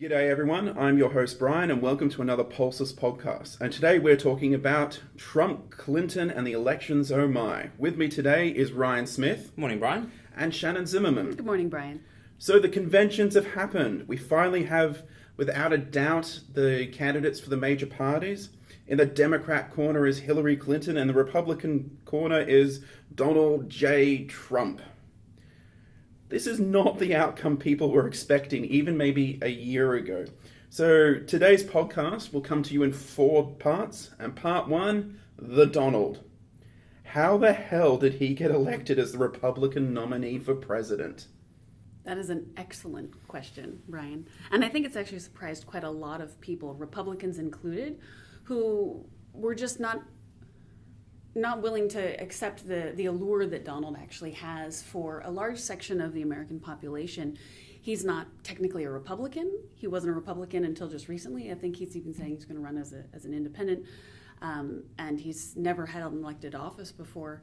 G'day everyone, I'm your host Brian and welcome to another POLSIS podcast. And today we're talking about Trump, Clinton and the elections, oh my. With me today is Ryan Smith. Morning, Brian. And Shannon Zimmerman. Good morning, Brian. So the conventions have happened. We finally have, without a doubt, the candidates for the major parties. In the Democrat corner is Hillary Clinton and the Republican corner is Donald J. Trump. This is not the outcome people were expecting, even maybe a year ago. So today's podcast will come to you in 4 parts. And part 1, the Donald. How the hell did he get elected as the Republican nominee for president? That is an excellent question, Brian. And I think it's actually surprised quite a lot of people, Republicans included, who were just not willing to accept the allure that Donald actually has for a large section of the American population. He's not technically a Republican. He wasn't a Republican until just recently. I think he's even saying he's going to run as an independent. And he's never had an elected office before.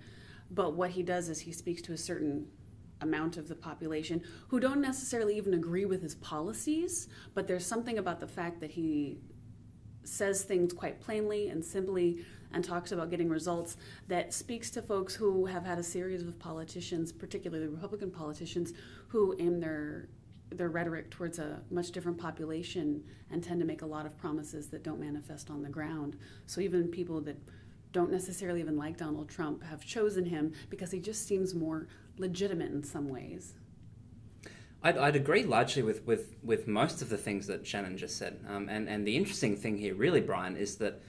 But what he does is he speaks to a certain amount of the population who don't necessarily even agree with his policies, but there's something about the fact that he says things quite plainly and simply and talks about getting results that speaks to folks who have had a series of politicians, particularly Republican politicians, who aim their rhetoric towards a much different population and tend to make a lot of promises that don't manifest on the ground. So even people that don't necessarily even like Donald Trump have chosen him because he just seems more legitimate in some ways. I'd agree largely with most of the things that Shannon just said. And the interesting thing here really, Brian, is that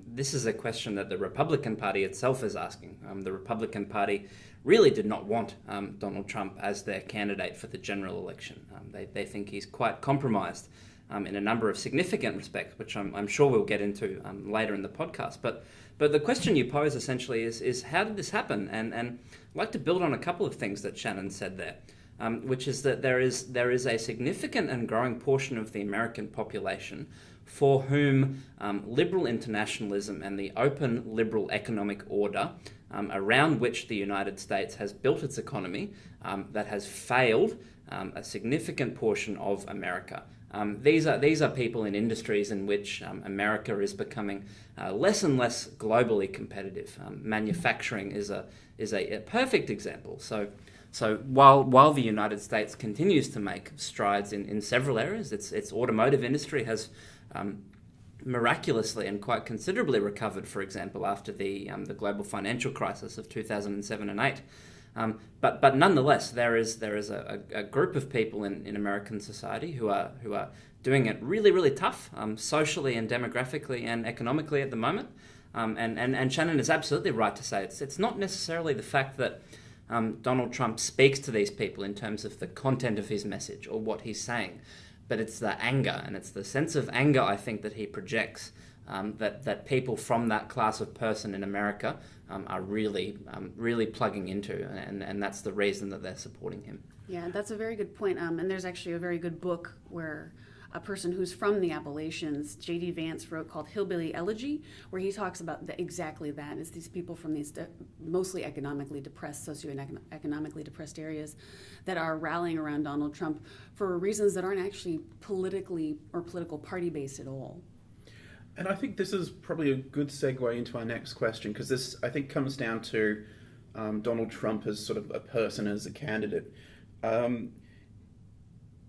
this is a question that the Republican Party itself is asking. The Republican Party really did not want Donald Trump as their candidate for the general election. They think he's quite compromised in a number of significant respects, which I'm sure we'll get into later in the podcast. But the question you pose essentially is how did this happen? And I'd like to build on a couple of things that Shannon said there. Which is that there is a significant and growing portion of the American population for whom liberal internationalism and the open liberal economic order around which the United States has built its economy that has failed a significant portion of America. These are people in industries in which America is becoming less and less globally competitive. Manufacturing is a perfect example. So while the United States continues to make strides in several areas, its automotive industry has miraculously and quite considerably recovered, for example, after the global financial crisis of 2007 and 8. But nonetheless, there is a group of people in American society who are doing it really, really tough, socially and demographically and economically at the moment. And Shannon is absolutely right to say it's not necessarily the fact that Donald Trump speaks to these people in terms of the content of his message or what he's saying, but it's the anger, and it's the sense of anger, I think, that he projects that people from that class of person in America are really plugging into, and that's the reason that they're supporting him. Yeah, that's a very good point. And there's actually a very good book where a person who's from the Appalachians, J.D. Vance, wrote called Hillbilly Elegy, where he talks about exactly that. It's these people from these mostly economically depressed, socioeconomically depressed areas that are rallying around Donald Trump for reasons that aren't actually politically or political party based at all. And I think this is probably a good segue into our next question, because this, I think, comes down to Donald Trump as sort of a person, as a candidate.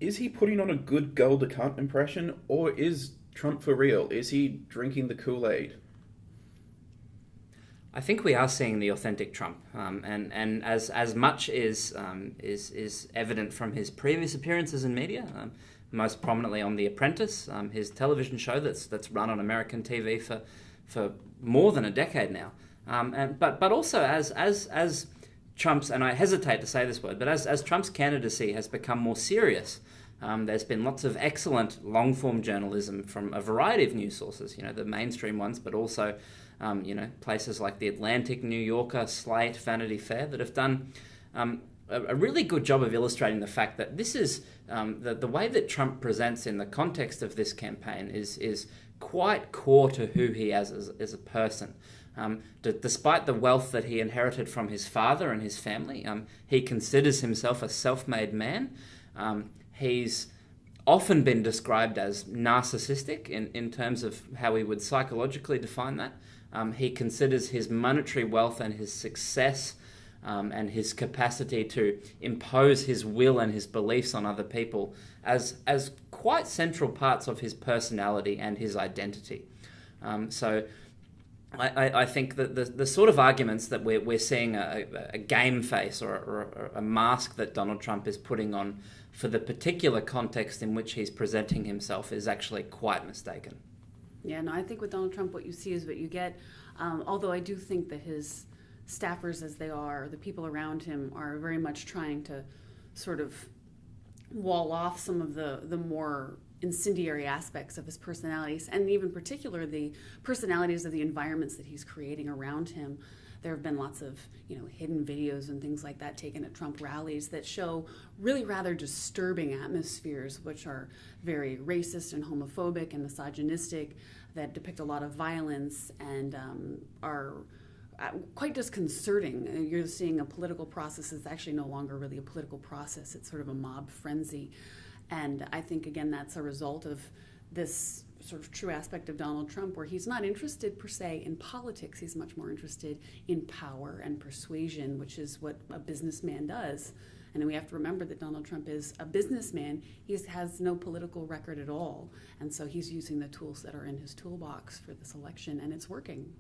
Is he putting on a good Golda Cup impression, or is Trump for real? Is he drinking the Kool-Aid? I think we are seeing the authentic Trump, and as much is evident from his previous appearances in media, most prominently on The Apprentice, his television show that's run on American TV for more than a decade now, but also as Trump's, and I hesitate to say this word, but as Trump's candidacy has become more serious, there's been lots of excellent long-form journalism from a variety of news sources, the mainstream ones, but also, places like The Atlantic, New Yorker, Slate, Vanity Fair, that have done a really good job of illustrating the fact that this is, the way that Trump presents in the context of this campaign is quite core to who he is as a person. Despite the wealth that he inherited from his father and his family, he considers himself a self-made man. He's often been described as narcissistic in terms of how we would psychologically define that. He considers his monetary wealth and his success and his capacity to impose his will and his beliefs on other people as quite central parts of his personality and his identity. So I think that the sort of arguments that we're seeing a game face or a mask that Donald Trump is putting on for the particular context in which he's presenting himself is actually quite mistaken. Yeah, no, I think with Donald Trump, what you see is what you get. Although I do think that his staffers, as they are, the people around him, are very much trying to sort of wall off some of the more incendiary aspects of his personalities, and even particular the personalities of the environments that he's creating around him. There have been lots of, hidden videos and things like that taken at Trump rallies that show really rather disturbing atmospheres, which are very racist and homophobic and misogynistic, that depict a lot of violence and are quite disconcerting. You're seeing a political process that's actually no longer really a political process. It's sort of a mob frenzy. And I think, again, that's a result of this sort of true aspect of Donald Trump, where he's not interested per se in politics. He's much more interested in power and persuasion, which is what a businessman does. And we have to remember that Donald Trump is a businessman. He has no political record at all. And so he's using the tools that are in his toolbox for this election, and it's working.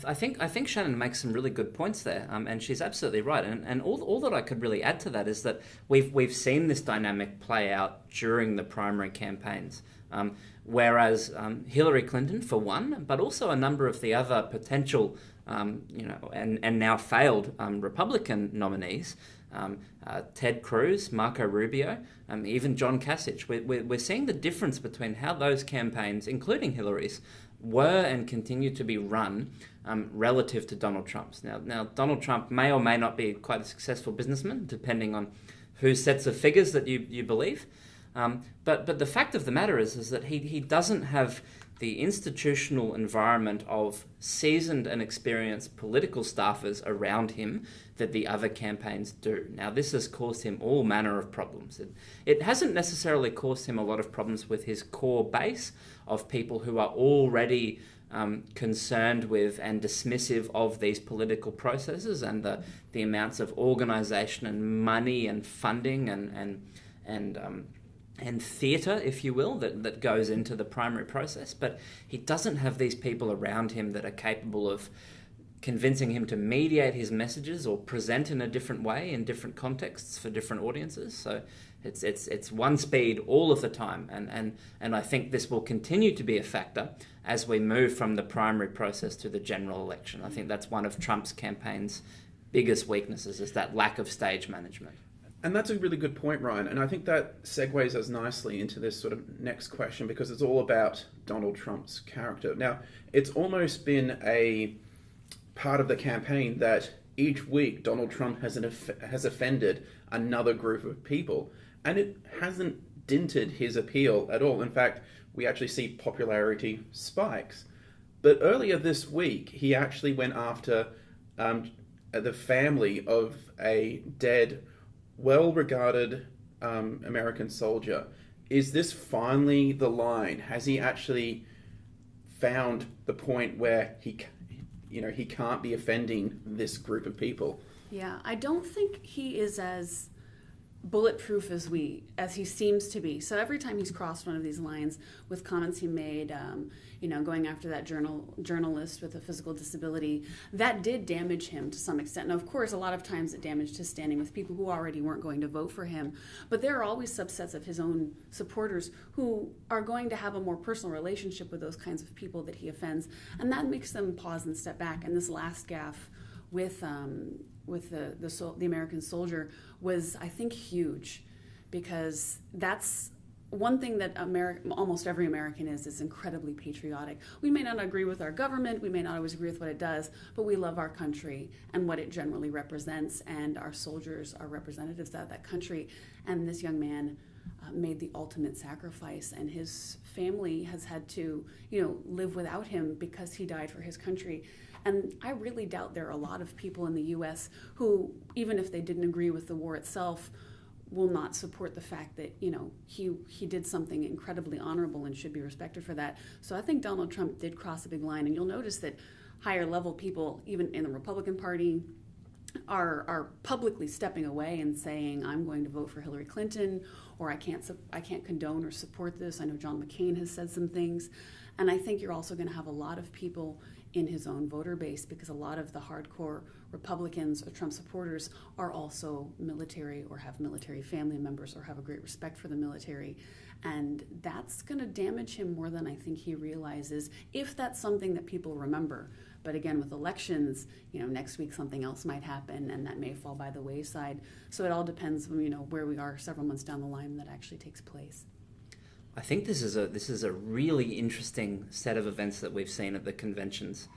I think Shannon makes some really good points there, and she's absolutely right. And all that I could really add to that is that we've seen this dynamic play out during the primary campaigns, whereas Hillary Clinton, for one, but also a number of the other potential, and now failed Republican nominees, Ted Cruz, Marco Rubio, even John Kasich. We're seeing the difference between how those campaigns, including Hillary's, were and continue to be run relative to Donald Trump's. Now, Donald Trump may or may not be quite a successful businessman, depending on whose sets of figures that you believe. But the fact of the matter is that he doesn't have the institutional environment of seasoned and experienced political staffers around him that the other campaigns do. Now, this has caused him all manner of problems. It hasn't necessarily caused him a lot of problems with his core base of people who are already concerned with and dismissive of these political processes and the amounts of organisation and money and funding and theatre, if you will, that goes into the primary process. But he doesn't have these people around him that are capable of convincing him to mediate his messages or present in a different way in different contexts for different audiences. So it's one speed all of the time, and I think this will continue to be a factor as we move from the primary process to the general election. I think that's one of Trump's campaign's biggest weaknesses, is that lack of stage management. And that's a really good point, Ryan. And I think that segues us nicely into this sort of next question, because it's all about Donald Trump's character. Now, it's almost been a part of the campaign that each week Donald Trump has offended another group of people, and it hasn't dented his appeal at all. In fact, we actually see popularity spikes. But earlier this week, he actually went after the family of a dead, well-regarded American soldier. Is this finally the line? Has he actually found the point where he can't be offending this group of people? Yeah, I don't think he is as bulletproof as he seems to be. So every time he's crossed one of these lines with comments he made, going after that journalist with a physical disability, that did damage him to some extent. Now, of course, a lot of times it damaged his standing with people who already weren't going to vote for him. But there are always subsets of his own supporters who are going to have a more personal relationship with those kinds of people that he offends, and that makes them pause and step back. And this last gaffe with the American soldier was, I think, huge, because that's one thing that almost every American is incredibly patriotic. We may not agree with our government, we may not always agree with what it does, but we love our country and what it generally represents, and our soldiers are representatives of that country. And this young man made the ultimate sacrifice, and his family has had to, live without him because he died for his country. And I really doubt there are a lot of people in the U.S. who, even if they didn't agree with the war itself, will not support the fact that, he did something incredibly honorable and should be respected for that. So I think Donald Trump did cross a big line, and you'll notice that higher level people, even in the Republican Party, are publicly stepping away and saying, I'm going to vote for Hillary Clinton, or I can't condone or support this. I know John McCain has said some things. And I think you're also going to have a lot of people in his own voter base, because a lot of the hardcore Republicans or Trump supporters are also military or have military family members or have a great respect for the military. And that's going to damage him more than I think he realizes, if that's something that people remember. But again, with elections, next week something else might happen, and that may fall by the wayside. So it all depends on, where we are several months down the line when that actually takes place. I think this is a really interesting set of events that we've seen at the conventions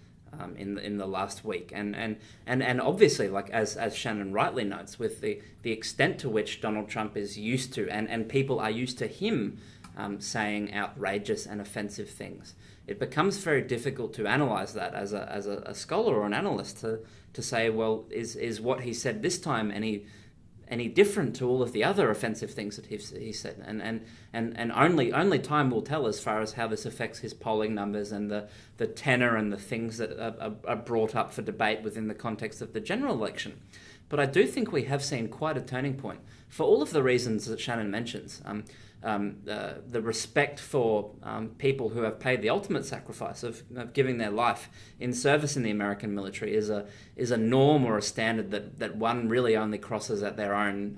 in the last week, and obviously, like as Shannon rightly notes, with the extent to which Donald Trump is used to, and people are used to him saying outrageous and offensive things, it becomes very difficult to analyze that as a scholar or an analyst to say, well, is what he said this time any different to all of the other offensive things that he said, and only time will tell as far as how this affects his polling numbers and the tenor and the things that are brought up for debate within the context of the general election. But I do think we have seen quite a turning point for all of the reasons that Shannon mentions. The respect for people who have paid the ultimate sacrifice of giving their life in service in the American military is a norm or a standard that one really only crosses at their own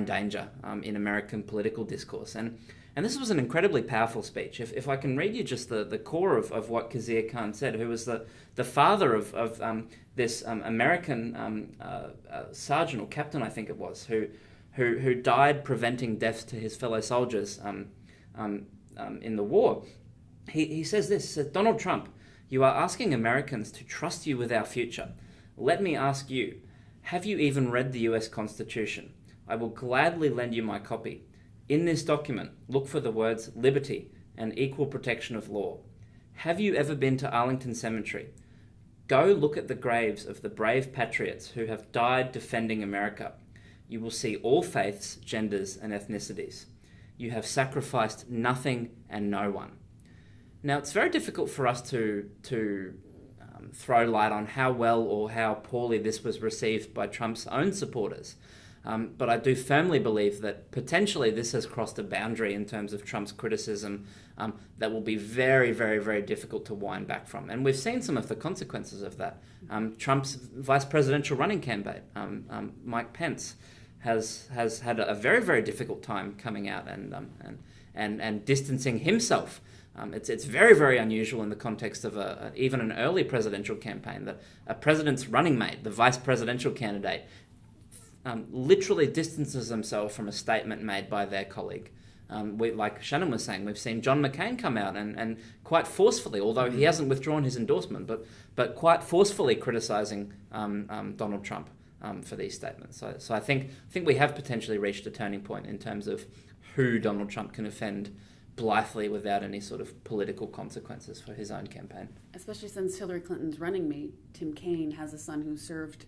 danger in American political discourse. And this was an incredibly powerful speech. If I can read you just the core of what Khizr Khan said, who was the father of this American sergeant or captain, I think it was, who died preventing deaths to his fellow soldiers in the war. He says this, says, Donald Trump, you are asking Americans to trust you with our future. Let me ask you, have you even read the US Constitution? I will gladly lend you my copy. In this document, look for the words liberty and equal protection of law. Have you ever been to Arlington Cemetery? Go look at the graves of the brave patriots who have died defending America. You will see all faiths, genders, and ethnicities. You have sacrificed nothing and no one. Now, it's very difficult for us to throw light on how well or how poorly this was received by Trump's own supporters. But I do firmly believe that potentially this has crossed a boundary in terms of Trump's criticism that will be very, very, very difficult to wind back from. And we've seen some of the consequences of that. Trump's vice presidential running campaign, Mike Pence, has had a very, very difficult time coming out and distancing himself. It's very, very unusual in the context of even an early presidential campaign that a president's running mate, the vice presidential candidate, literally distances themselves from a statement made by their colleague. Like Shannon was saying, we've seen John McCain come out and quite forcefully, although he hasn't withdrawn his endorsement, but quite forcefully criticising Donald Trump for these statements. So I think we have potentially reached a turning point in terms of who Donald Trump can offend blithely without any sort of political consequences for his own campaign. Especially since Hillary Clinton's running mate, Tim Kaine, has a son who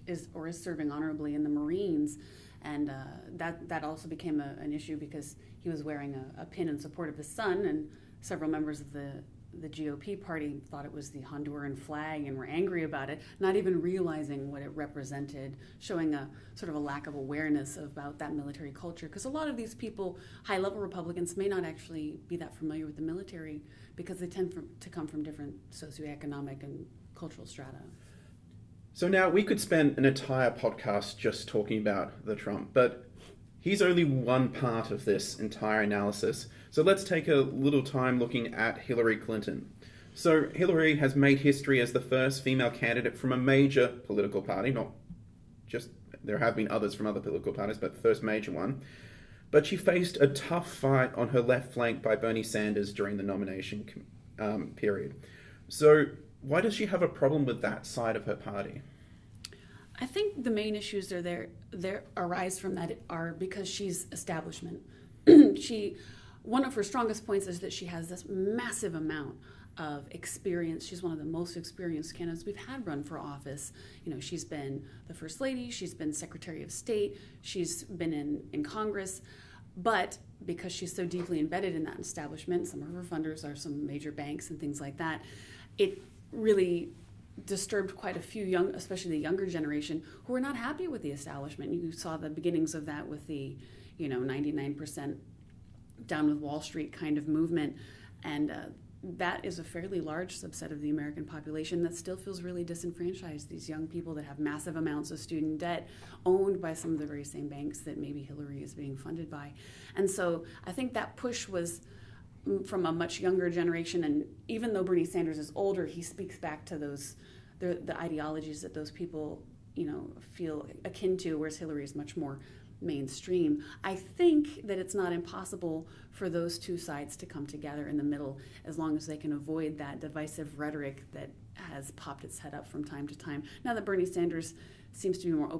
is serving honorably in the Marines, and that also became an issue because he was wearing a pin in support of his son, and several members of the GOP party thought it was the Honduran flag and were angry about it, not even realizing what it represented, showing a sort of a lack of awareness about that military culture. Because a lot of these people, high-level Republicans, may not actually be that familiar with the military because they tend to come from different socioeconomic and cultural strata. So now we could spend an entire podcast just talking about the Trump, but he's only one part of this entire analysis. So let's take a little time looking at Hillary Clinton. So Hillary has made history as the first female candidate from a major political party, not just, there have been others from other political parties, but the first major one. But she faced a tough fight on her left flank by Bernie Sanders during the nomination period. So why does she have a problem with that side of her party? I think the main issues there arise from that are because she's establishment. One of her strongest points is that she has this massive amount of experience. She's one of the most experienced candidates we've had run for office. You know, she's been the First Lady, she's been Secretary of State, she's been in Congress, but because she's so deeply embedded in that establishment, some of her funders are some major banks and things like that, it really disturbed quite a few especially the younger generation, who were not happy with the establishment. You saw the beginnings of that with the, 99% down with Wall Street kind of movement. And that is a fairly large subset of the American population that still feels really disenfranchised. These young people that have massive amounts of student debt owned by some of the very same banks that maybe Hillary is being funded by. And so I think that push was from a much younger generation. And even though Bernie Sanders is older, he speaks back to the ideologies that those people, feel akin to, whereas Hillary is much more mainstream. I think that it's not impossible for those two sides to come together in the middle, as long as they can avoid that divisive rhetoric that has popped its head up from time to time. Now that Bernie Sanders seems to be more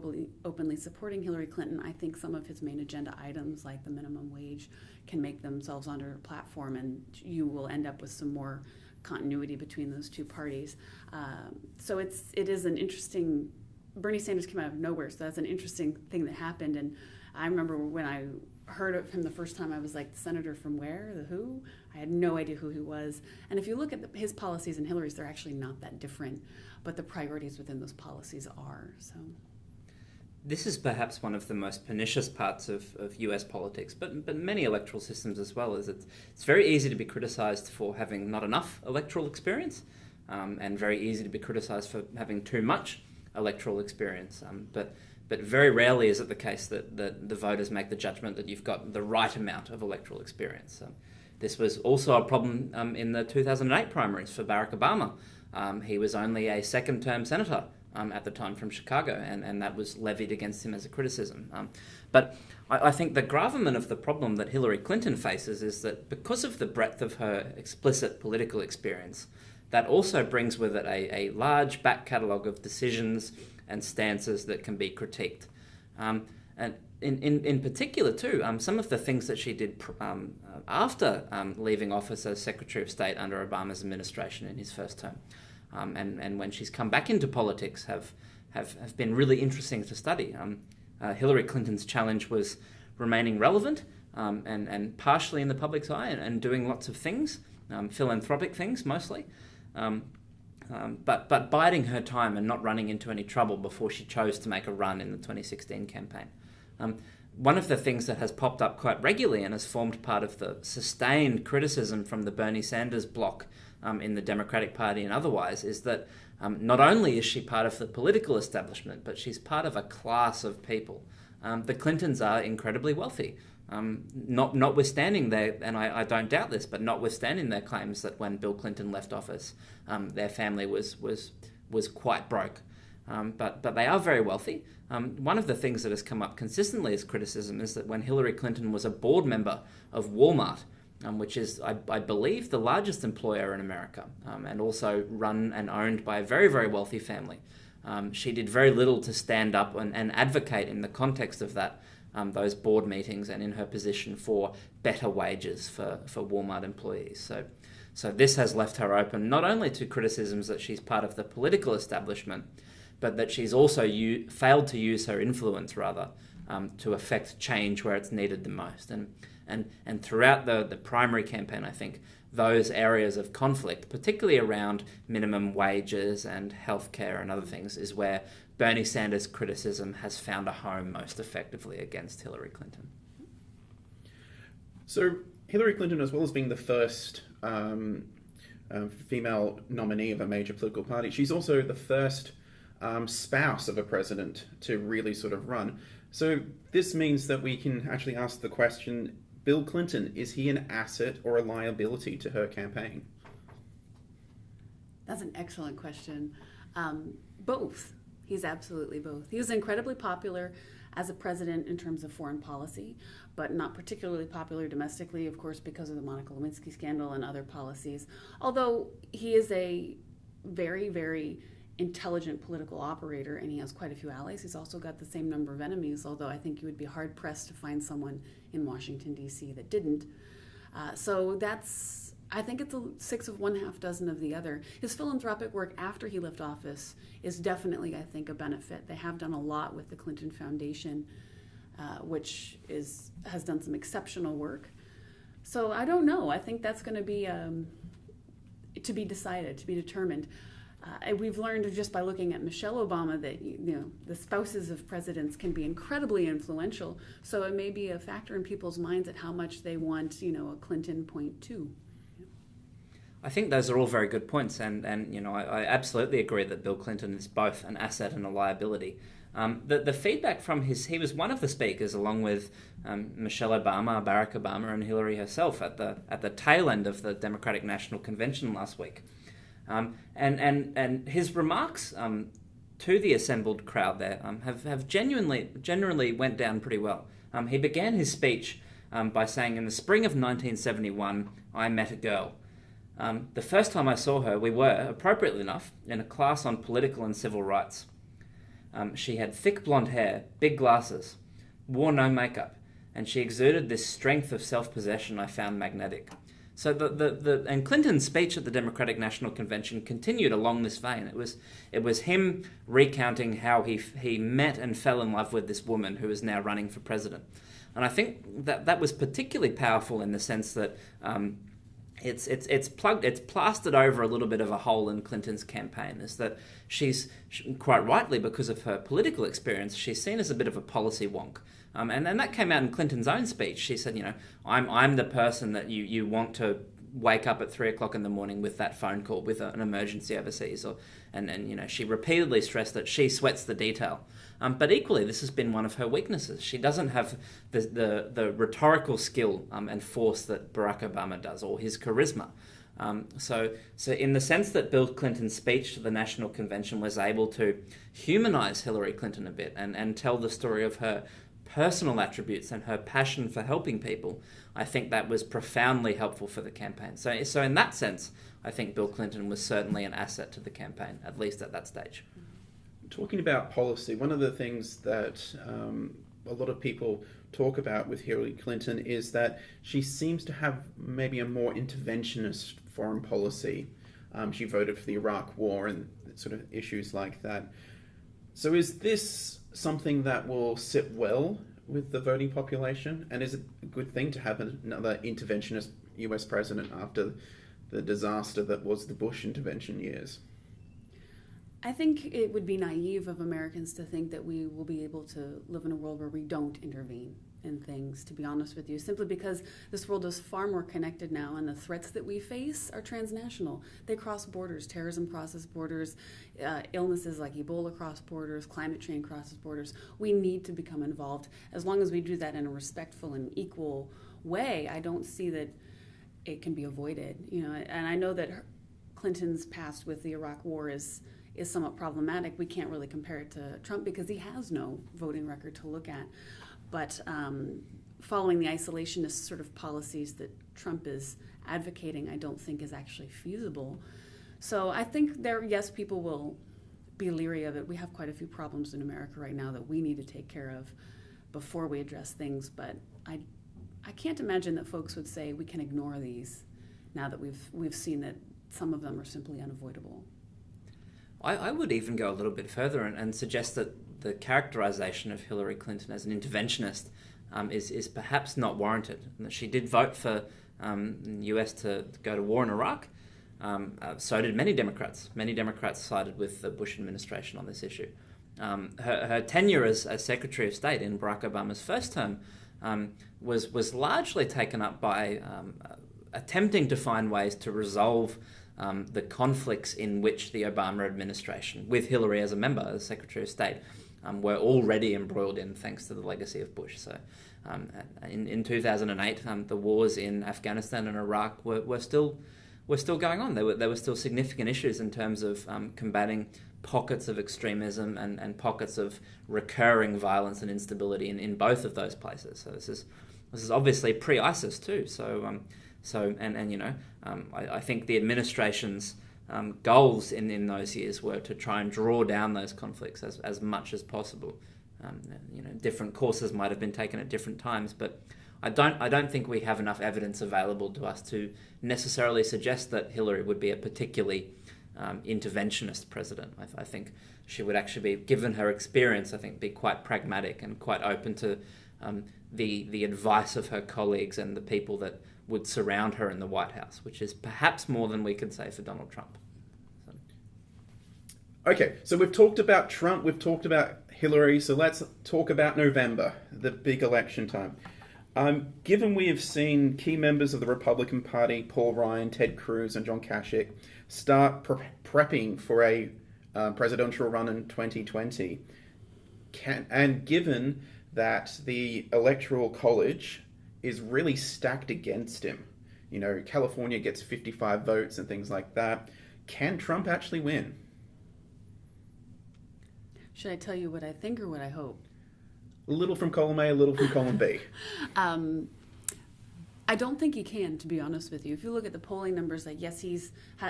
openly supporting Hillary Clinton, I think some of his main agenda items, like the minimum wage, can make themselves onto her platform, and you will end up with some more continuity between those two parties. So it is an interesting. Bernie Sanders came out of nowhere, so that's an interesting thing that happened. And I remember when I heard of him the first time, I was like, the senator from where? The who? I had no idea who he was. And if you look at his policies and Hillary's, they're actually not that different, but the priorities within those policies are. So this is perhaps one of the most pernicious parts of US politics, but many electoral systems as well, is it's very easy to be criticised for having not enough electoral experience, and very easy to be criticised for having too much electoral experience, but very rarely is it the case that the voters make the judgment that you've got the right amount of electoral experience. This was also a problem in the 2008 primaries for Barack Obama. He was only a second-term senator at the time from Chicago, and that was levied against him as a criticism. But I think the gravamen of the problem that Hillary Clinton faces is that because of the breadth of her explicit political experience, that also brings with it a large back catalogue of decisions and stances that can be critiqued. And in particular, too, some of the things that she did after leaving office as Secretary of State under Obama's administration in his first term, and when she's come back into politics, have been really interesting to study. Hillary Clinton's challenge was remaining relevant and partially in the public's eye and doing lots of things, philanthropic things mostly. But biding her time and not running into any trouble before she chose to make a run in the 2016 campaign. One of the things that has popped up quite regularly and has formed part of the sustained criticism from the Bernie Sanders bloc in the Democratic Party and otherwise is that not only is she part of the political establishment, but she's part of a class of people. The Clintons are incredibly wealthy. Notwithstanding and I don't doubt this, but notwithstanding their claims that when Bill Clinton left office, their family was quite broke. But they are very wealthy. One of the things that has come up consistently as criticism is that when Hillary Clinton was a board member of Walmart, which is, I believe, the largest employer in America, and also run and owned by a very, very wealthy family, she did very little to stand up and advocate in the context of that, those board meetings and in her position for better wages for Walmart employees. So this has left her open not only to criticisms that she's part of the political establishment, but that she's also failed to use her influence, to affect change where it's needed the most. And throughout the primary campaign, I think those areas of conflict, particularly around minimum wages and healthcare and other things, is where Bernie Sanders' criticism has found a home most effectively against Hillary Clinton. So Hillary Clinton, as well as being the first female nominee of a major political party, she's also the first spouse of a president to really sort of run. So this means that we can actually ask the question, Bill Clinton, is he an asset or a liability to her campaign? That's an excellent question. Both. He's absolutely both. He was incredibly popular as a president in terms of foreign policy, but not particularly popular domestically, of course, because of the Monica Lewinsky scandal and other policies. Although he is a very, very intelligent political operator, and he has quite a few allies. He's also got the same number of enemies, although I think you would be hard-pressed to find someone in Washington, D.C. that didn't. So that's I think it's a six of one, half dozen of the other. His philanthropic work after he left office is definitely, I think, a benefit. They have done a lot with the Clinton Foundation, which has done some exceptional work. So I don't know. I think that's going to be decided, to be determined. We've learned just by looking at Michelle Obama that the spouses of presidents can be incredibly influential. So it may be a factor in people's minds at how much they want, a Clinton point two. I think those are all very good points, and I absolutely agree that Bill Clinton is both an asset and a liability. The feedback from he was one of the speakers, along with Michelle Obama, Barack Obama, and Hillary herself at the tail end of the Democratic National Convention last week. And his remarks to the assembled crowd there have generally went down pretty well. He began his speech by saying, "In the spring of 1971, I met a girl. The first time I saw her, we were, appropriately enough, in a class on political and civil rights. She had thick blonde hair, big glasses, wore no makeup, and she exuded this strength of self-possession I found magnetic." So and Clinton's speech at the Democratic National Convention continued along this vein. It was him recounting how he met and fell in love with this woman who is now running for president. And I think that was particularly powerful in the sense that it's plastered over a little bit of a hole in Clinton's campaign, is that she's quite rightly, because of her political experience, she's seen as a bit of a policy wonk. And that came out in Clinton's own speech. She said, I'm the person that you want to wake up at 3:00 in the morning with that phone call with an emergency overseas, and she repeatedly stressed that she sweats the detail. But equally, this has been one of her weaknesses. She doesn't have the rhetorical skill and force that Barack Obama does, or his charisma. So in the sense that Bill Clinton's speech to the National Convention was able to humanize Hillary Clinton a bit and tell the story of her personal attributes and her passion for helping people, I think that was profoundly helpful for the campaign. So in that sense, I think Bill Clinton was certainly an asset to the campaign, at least at that stage. Talking about policy, one of the things that a lot of people talk about with Hillary Clinton is that she seems to have maybe a more interventionist foreign policy. She voted for the Iraq War and sort of issues like that. So is this something that will sit well with the voting population? And is it a good thing to have another interventionist US president after the disaster that was the Bush intervention years? I think it would be naive of Americans to think that we will be able to live in a world where we don't intervene in things, to be honest with you, simply because this world is far more connected now, and the threats that we face are transnational. They cross borders. Terrorism crosses borders. Illnesses like Ebola cross borders. Climate change crosses borders. We need to become involved. As long as we do that in a respectful and equal way, I don't see that it can be avoided. And I know that Clinton's past with the Iraq War is somewhat problematic. We can't really compare it to Trump because he has no voting record to look at. But following the isolationist sort of policies that Trump is advocating, I don't think is actually feasible. So I think yes, people will be leery of it. We have quite a few problems in America right now that we need to take care of before we address things. But I can't imagine that folks would say we can ignore these now that we've seen that some of them are simply unavoidable. I would even go a little bit further and suggest that the characterization of Hillary Clinton as an interventionist is perhaps not warranted. And that she did vote for the US to go to war in Iraq. So did many Democrats. Many Democrats sided with the Bush administration on this issue. Her tenure as Secretary of State in Barack Obama's first term was largely taken up by attempting to find ways to resolve the conflicts in which the Obama administration, with Hillary as a member, as Secretary of State, were already embroiled in, thanks to the legacy of Bush. So in 2008, the wars in Afghanistan and Iraq were still going on. There were still significant issues in terms of combating pockets of extremism and pockets of recurring violence and instability in both of those places. So this is obviously pre-ISIS too. I think the administration's goals in those years were to try and draw down those conflicts as much as possible. Different courses might have been taken at different times, but I don't think we have enough evidence available to us to necessarily suggest that Hillary would be a particularly interventionist president. I think she would actually be, given her experience, I think be quite pragmatic and quite open to the advice of her colleagues and the people that would surround her in the White House, which is perhaps more than we could say for Donald Trump. Okay, so we've talked about Trump, we've talked about Hillary, so let's talk about November, the big election time. Given we have seen key members of the Republican Party, Paul Ryan, Ted Cruz, and John Kasich, start prepping for a presidential run in 2020, and given that the Electoral College is really stacked against him, you know, California gets 55 votes and things like that, can Trump actually win? Should I tell you what I think or what I hope? A little from column A, a little from column B. I don't think he can, to be honest with you. If you look at the polling numbers, that yes,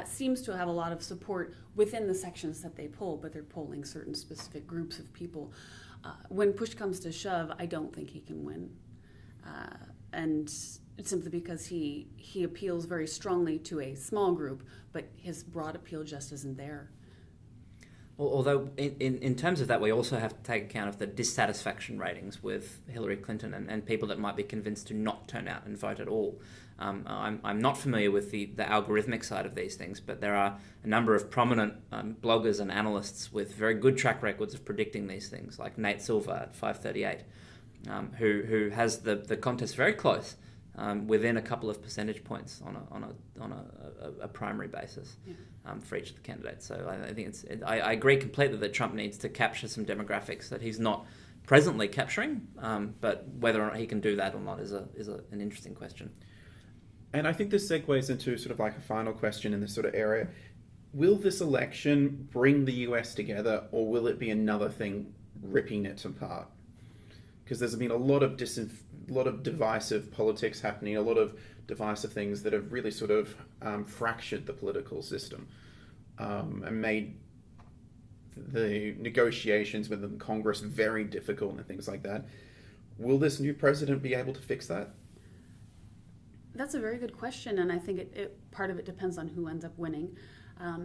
seems to have a lot of support within the sections that they poll, but they're polling certain specific groups of people. When push comes to shove, I don't think he can win. And simply because he appeals very strongly to a small group, but his broad appeal just isn't there. Although in terms of that, we also have to take account of the dissatisfaction ratings with Hillary Clinton and people that might be convinced to not turn out and vote at all. I'm not familiar with the algorithmic side of these things, but there are a number of prominent bloggers and analysts with very good track records of predicting these things, like Nate Silver at 538, who has the contest very close, within a couple of percentage points on a primary basis. Yeah. For each of the candidates. So I think I agree completely that Trump needs to capture some demographics that he's not presently capturing, but whether or not he can do that or not is an interesting question. And I think this segues into sort of like a final question in this sort of area. Will this election bring the US together, or will it be another thing ripping it apart? Because there's been a lot of divisive politics happening, a lot of divisive things that have really sort of fractured the political system and made the negotiations within Congress very difficult and things like that. Will this new president be able to fix that? That's a very good question, and I think part of it depends on who ends up winning.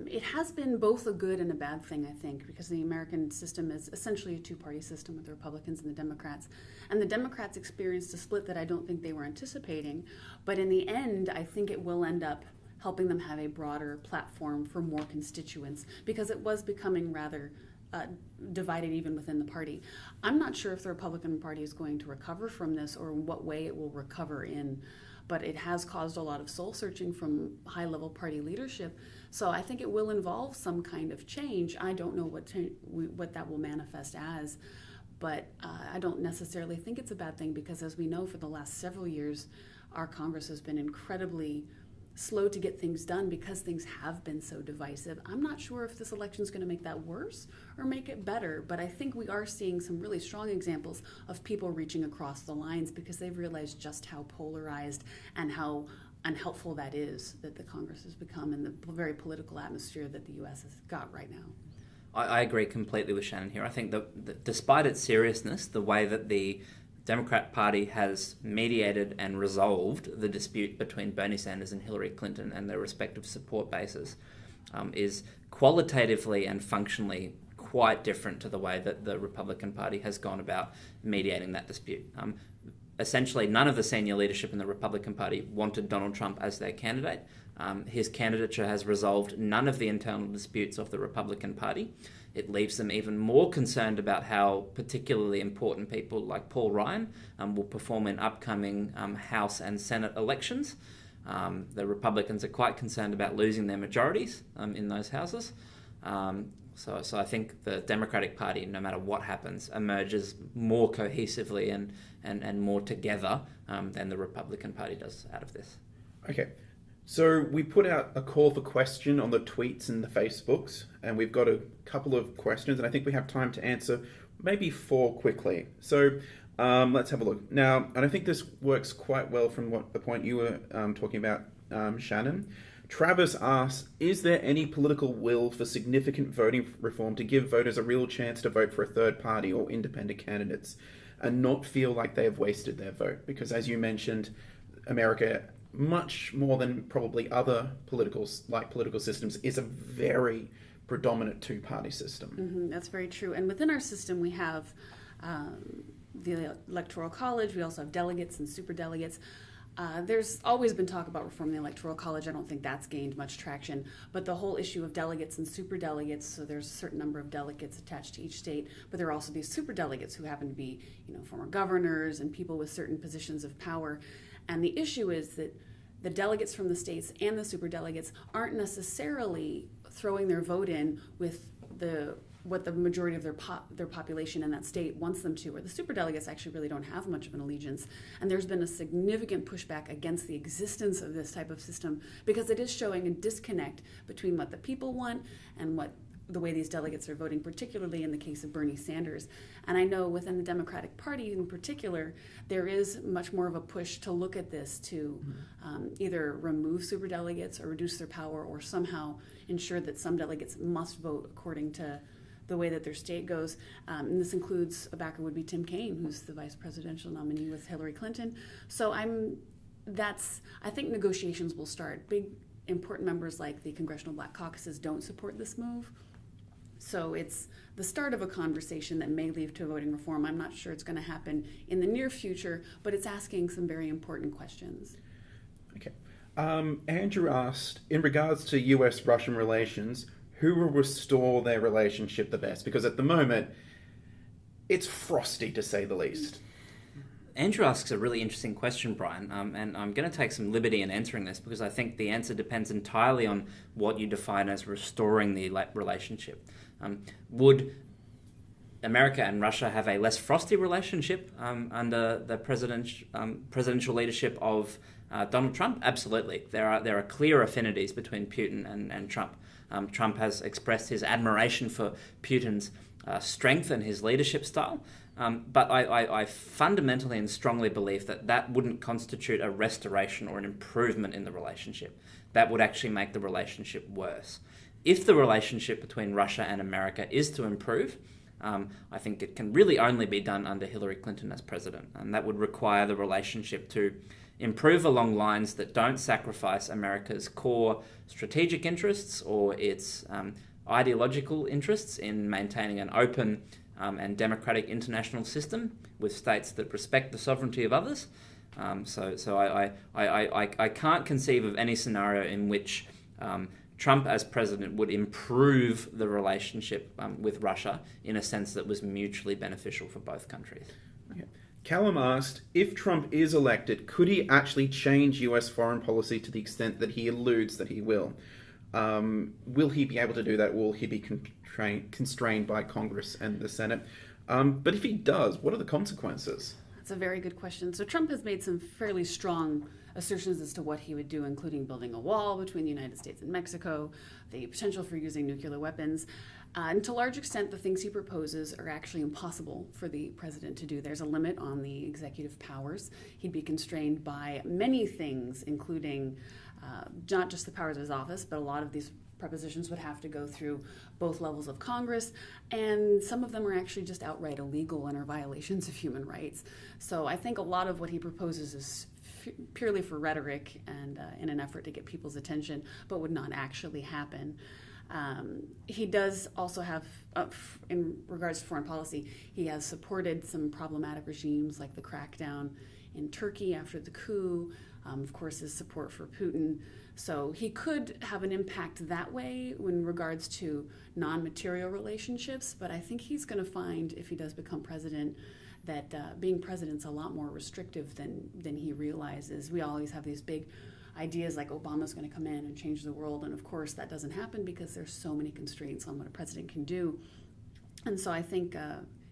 It has been both a good and a bad thing, I think, because the American system is essentially a two-party system with the Republicans and the Democrats. And the Democrats experienced a split that I don't think they were anticipating. But in the end, I think it will end up helping them have a broader platform for more constituents, because it was becoming rather divided even within the party. I'm not sure if the Republican Party is going to recover from this or what way it will recover in. But it has caused a lot of soul searching from high-level party leadership. So I think it will involve some kind of change. I don't know what that will manifest as, but I don't necessarily think it's a bad thing, because as we know, for the last several years, our Congress has been incredibly slow to get things done because things have been so divisive. I'm not sure if this election is going to make that worse or make it better, but I think we are seeing some really strong examples of people reaching across the lines because they've realized just how polarized and how unhelpful that is, that the Congress has become, and the very political atmosphere that the U.S. has got right now. I agree completely with Shannon here. I think that despite its seriousness, the way that the Democrat Party has mediated and resolved the dispute between Bernie Sanders and Hillary Clinton and their respective support bases is qualitatively and functionally quite different to the way that the Republican Party has gone about mediating that dispute. Essentially, none of the senior leadership in the Republican Party wanted Donald Trump as their candidate. His candidature has resolved none of the internal disputes of the Republican Party. It leaves them even more concerned about how particularly important people like Paul Ryan will perform in upcoming House and Senate elections. The Republicans are quite concerned about losing their majorities in those houses. So I think the Democratic Party, no matter what happens, emerges more cohesively and more together than the Republican Party does out of this. Okay. So we put out a call for question on the tweets and the Facebooks, and we've got a couple of questions, and I think we have time to answer maybe 4 quickly. So let's have a look. Now, and I think this works quite well from the point you were talking about, Shannon. Travis asks, is there any political will for significant voting reform to give voters a real chance to vote for a third party or independent candidates? and not feel like they have wasted their vote. Because as you mentioned, America, much more than probably other political systems, is a very predominant two-party system. That's very true. And within our system, we have the Electoral College. We also have delegates and superdelegates. There's always been talk about reforming the Electoral College. I don't think that's gained much traction. But the whole issue of delegates and superdelegates, so there's a certain number of delegates attached to each state, but there are also these superdelegates who happen to be, former governors and people with certain positions of power. And the issue is that the delegates from the states and the superdelegates aren't necessarily throwing their vote in with what the majority of their population in that state wants them to, or the superdelegates actually really don't have much of an allegiance. And there's been a significant pushback against the existence of this type of system because it is showing a disconnect between what the people want and the way these delegates are voting, particularly in the case of Bernie Sanders. And I know within the Democratic Party in particular, there is much more of a push to look at this to either remove superdelegates or reduce their power or somehow ensure that some delegates must vote according to the way that their state goes. And this includes a backer would be Tim Kaine, who's the vice presidential nominee with Hillary Clinton. So I think negotiations will start. Big important members like the Congressional Black Caucuses don't support this move. So it's the start of a conversation that may lead to voting reform. I'm not sure it's going to happen in the near future, but it's asking some very important questions. Okay. Andrew asked, in regards to US-Russian relations, who will restore their relationship the best? Because at the moment, it's frosty to say the least. Andrew asks a really interesting question, Brian, and I'm going to take some liberty in answering this because I think the answer depends entirely on what you define as restoring the relationship. Would America and Russia have a less frosty relationship under the presidential leadership of Donald Trump? Absolutely. There are clear affinities between Putin and Trump. Trump has expressed his admiration for Putin's strength and his leadership style. But I fundamentally and strongly believe that wouldn't constitute a restoration or an improvement in the relationship. That would actually make the relationship worse. If the relationship between Russia and America is to improve, I think it can really only be done under Hillary Clinton as president. And that would require the relationship to improve along lines that don't sacrifice America's core strategic interests or its ideological interests in maintaining an open and democratic international system with states that respect the sovereignty of others. So I can't conceive of any scenario in which Trump as president would improve the relationship with Russia in a sense that was mutually beneficial for both countries. Okay. Callum asked, if Trump is elected, could he actually change US foreign policy to the extent that he alludes that he will? Will he be able to do that? Will he be constrained by Congress and the Senate? But if he does, what are the consequences? That's a very good question. So Trump has made some fairly strong assertions as to what he would do, including building a wall between the United States and Mexico, the potential for using nuclear weapons. And to a large extent, the things he proposes are actually impossible for the president to do. There's a limit on the executive powers. He'd be constrained by many things, including not just the powers of his office, but a lot of these propositions would have to go through both levels of Congress, and some of them are actually just outright illegal and are violations of human rights. So I think a lot of what he proposes is purely for rhetoric and in an effort to get people's attention, but would not actually happen. He does also have, in regards to foreign policy, he has supported some problematic regimes like the crackdown in Turkey after the coup, of course his support for Putin. So he could have an impact that way in regards to non-material relationships, but I think he's going to find, if he does become president, that being president's a lot more restrictive than he realizes. We always have these big ideas like Obama's going to come in and change the world, and of course that doesn't happen because there's so many constraints on what a president can do. And so I think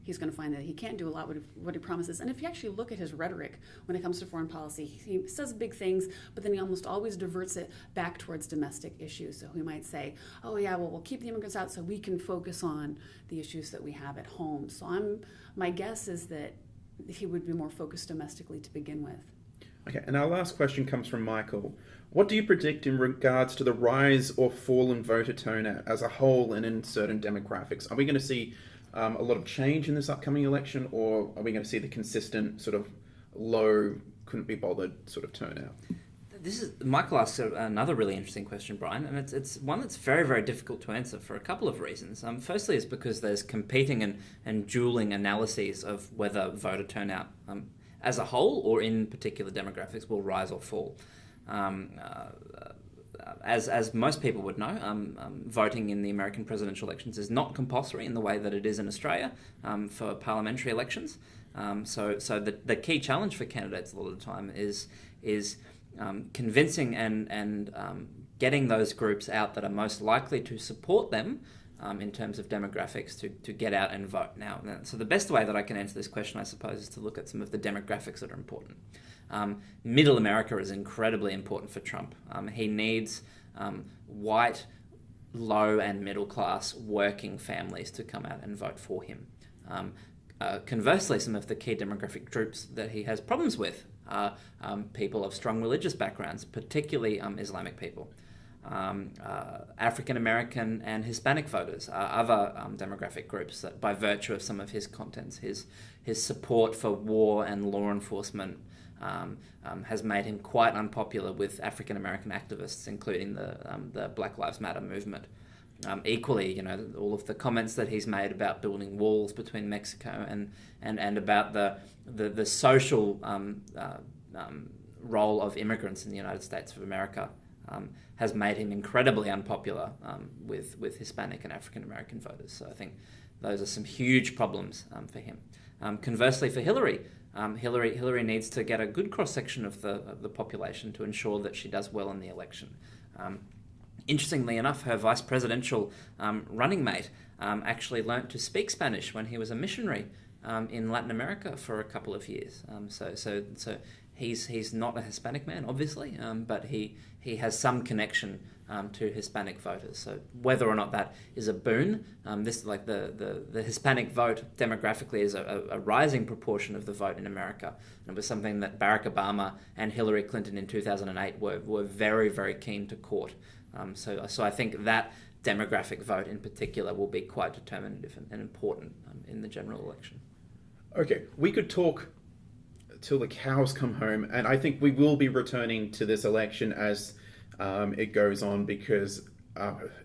he's going to find that he can't do a lot what he promises. And if you actually look at his rhetoric when it comes to foreign policy, he says big things, but then he almost always diverts it back towards domestic issues. So he might say, oh yeah, well, we'll keep the immigrants out so we can focus on the issues that we have at home. So my guess is that he would be more focused domestically to begin with. Okay, and our last question comes from Michael. What do you predict in regards to the rise or fall in voter turnout as a whole and in certain demographics? Are we going to see a lot of change in this upcoming election, or are we going to see the consistent sort of low, couldn't be bothered sort of turnout? Michael asks another really interesting question, Brian, and it's one that's very, very difficult to answer for a couple of reasons. Firstly, it's because there's competing and dueling analyses of whether voter turnout as a whole or in particular demographics will rise or fall. As most people would know, voting in the American presidential elections is not compulsory in the way that it is in Australia for parliamentary elections. So the key challenge for candidates a lot of the time is convincing and getting those groups out that are most likely to support them in terms of demographics to get out and vote. Now, so the best way that I can answer this question, I suppose, is to look at some of the demographics that are important. Middle America is incredibly important for Trump. He needs white, low and middle class working families to come out and vote for him. Conversely, some of the key demographic groups that he has problems with are people of strong religious backgrounds, particularly Islamic people. African American and Hispanic voters are other demographic groups that, by virtue of some of his contents, his support for war and law enforcement has made him quite unpopular with African American activists, including the Black Lives Matter movement. Equally, all of the comments that he's made about building walls between Mexico and about the social role of immigrants in the United States of America has made him incredibly unpopular with Hispanic and African American voters. So I think those are some huge problems for him. Conversely, for Hillary, Hillary needs to get a good cross-section of the population to ensure that she does well in the election. Interestingly enough, her vice presidential running mate actually learnt to speak Spanish when he was a missionary in Latin America for a couple of years. So he's not a Hispanic man, obviously, but he has some connection to Hispanic voters. So whether or not that is a boon, the Hispanic vote demographically is a rising proportion of the vote in America. And it was something that Barack Obama and Hillary Clinton in 2008 were very, very keen to court. So I think that demographic vote in particular will be quite determinative and important in the general election. Okay, we could talk till the cows come home, and I think we will be returning to this election as it goes on, because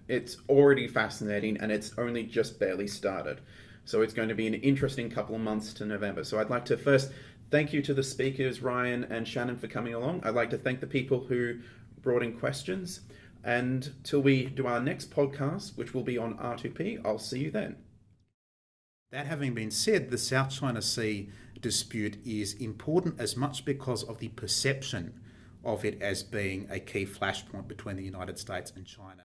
it's already fascinating and it's only just barely started. So it's going to be an interesting couple of months to November. So I'd like to first thank you to the speakers, Ryan and Shannon, for coming along. I'd like to thank the people who brought in questions. And till we do our next podcast, which will be on R2P, I'll see you then. That having been said, the South China Sea dispute is important as much because of the perception of it as being a key flashpoint between the United States and China.